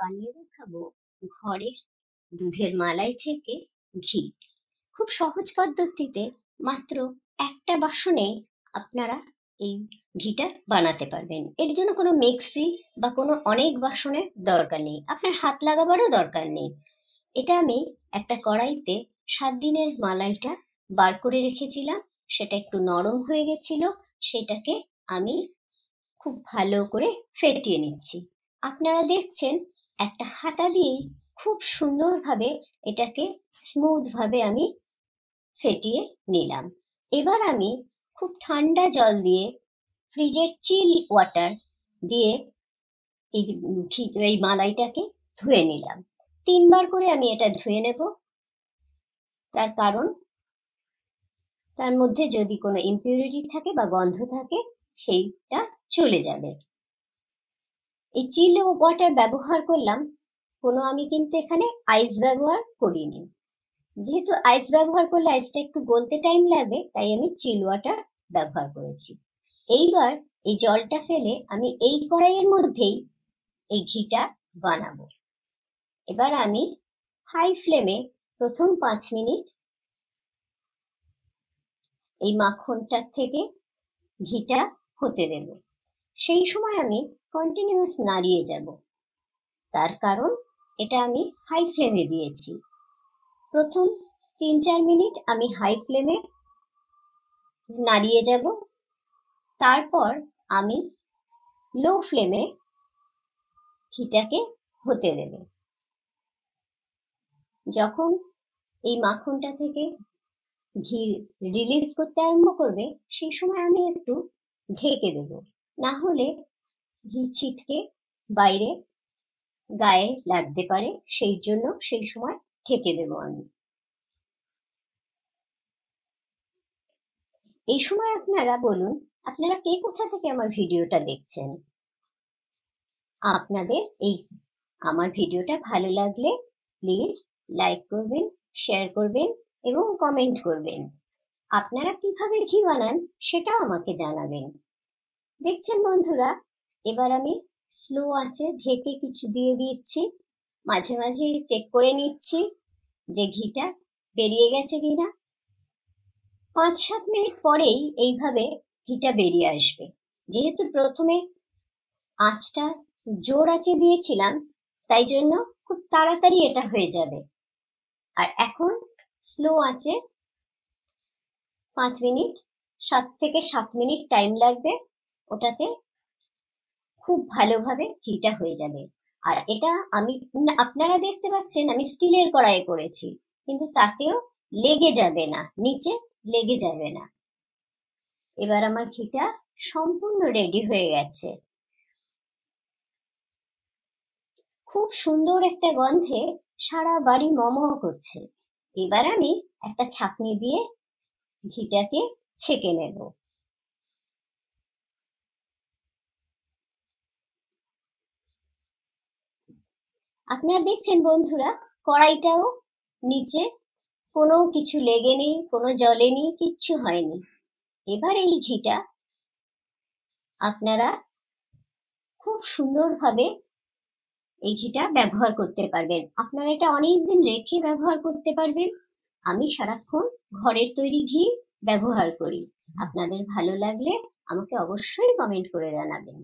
বানিয়ে দেখাবো ঘরের দুধের মালাই থেকে ঘি। খুব সহজ পদ্ধতিতে মাত্র একটা বাসনে আপনারা এই ঘিটা বানাতে পারবেন। এর জন্য কোনো মিক্সি বা কোনো অনেক বাসনের দরকার নেই, আপনার হাত লাগাবারও দরকার নেই। এটা আমি একটা কড়াইতে 7 দিনের মালাইটা বার করে রেখেছিলাম, সেটা একটু নরম হয়ে গেছিল, সেটাকে আমি খুব ভালো করে ফেটিয়ে নিচ্ছি। আপনারা দেখছেন একটা হাতা দিয়ে খুব সুন্দরভাবে এটাকে স্মুথভাবে আমি ফেটিয়ে নিলাম। এবার আমি খুব ঠান্ডা জল দিয়ে, ফ্রিজের চিল ওয়াটার দিয়ে এই মালাইটাকে ধুয়ে নিলাম। 3 বার করে আমি এটা ধুয়ে নেব, তার কারণ তার মধ্যে যদি কোনো ইমপিউরিটি থাকে বা গন্ধ থাকে সেইটা চলে যাবে। এই চিল ওয়াটার ব্যবহার করলাম, আমি কিন্তু এখানে আইস ব্যবহার করিনি। যেহেতু আইস ব্যবহার করলে আইসটা একটু গলতে টাইম লাগবে, তাই আমি চিল ওয়াটার ব্যবহার করেছি। এইবার এই জলটা ফেলে আমি এই কড়াইয়ের মধ্যেই এই ঘিটা বানাবো। এবার আমি হাই ফ্লেমে প্রথম 5 মিনিট এই মাখনটার থেকে ঘিটা হতে দেব। সেই সময় আমি কন্টিনিউয়াস নাড়িয়ে যাব, তার কারণ এটা আমি হাই ফ্লেমে দিয়েছি। প্রথম 3-4 মিনিট আমি হাই ফ্লেমে নাড়িয়ে যাব, তারপর আমি লো ফ্লেমে ঘিটাকে হতে দেব। যখন এই মাখনটা থেকে ঘি রিলিজ করতে আরম্ভ করবে, সেই সময় আমি একটু ঢেকে দেব, না হলে ঘি ছিটকে বাইরে গায়ে লাগতে পারে, সেই জন্য সেই সময় ঢেকে দেব আমি। এই সময় আপনারা বলুন, আপনারা কে কোথা থেকে আমার ভিডিওটা দেখছেন। আপনাদের আমার ভিডিওটা ভালো লাগলে প্লিজ লাইক করবেন, শেয়ার করবেন এবং কমেন্ট করবেন। আপনারা কিভাবে ঘি বানান সেটাও আমাকে জানাবেন। দেখছেন বন্ধুরা, এবার আমি স্লো আঁচে ঢেকে কিছু দিয়ে দিচ্ছি, মাঝে মাঝে চেক করে নিচ্ছি যে ঘিটা বেরিয়ে গেছে কিনা। 5-7 মিনিট পরেই এইভাবে ঘিটা বেরিয়ে আসবে। যেহেতু প্রথমে আঁচটা জোর আঁচে দিয়েছিলাম, তাই জন্য খুব তাড়াতাড়ি এটা হয়ে যাবে। আর এখন স্লো আঁচে 5 মিনিট, 7 থেকে 7 মিনিট টাইম লাগবে, ওটাতে খুব ভালোভাবে ঘিটা হয়ে যাবে। আর এটা আপনারা দেখতে পাচ্ছেন আমি স্টিলের কড়াইয়ে করেছি, কিন্তু তাতেও লেগে যাবে না, নিচে লেগে যাবে না। এবার আমার ঘিটা সম্পূর্ণ রেডি হয়ে গেছে। খুব সুন্দর একটা গন্ধে সারা বাড়ি মমো করছে। এবার আমি একটা ছাঁকনি দিয়ে ঘিটাকে ছেঁকে নেব। আপনারা দেখছেন বন্ধুরা, কড়াইটাও নিচে কোনো কিছু লেগে নেই, কোনো জলে নেই, কিচ্ছু হয়নি। এবার এই ঘিটা আপনারা খুব সুন্দরভাবে এই ঘিটা ব্যবহার করতে পারবেন। আপনারা এটা অনেকদিন রেখে ব্যবহার করতে পারবেন। আমি সারাক্ষণ ঘরের তৈরি ঘি ব্যবহার করি। আপনাদের ভালো লাগলে আমাকে অবশ্যই কমেন্ট করে জানাবেন।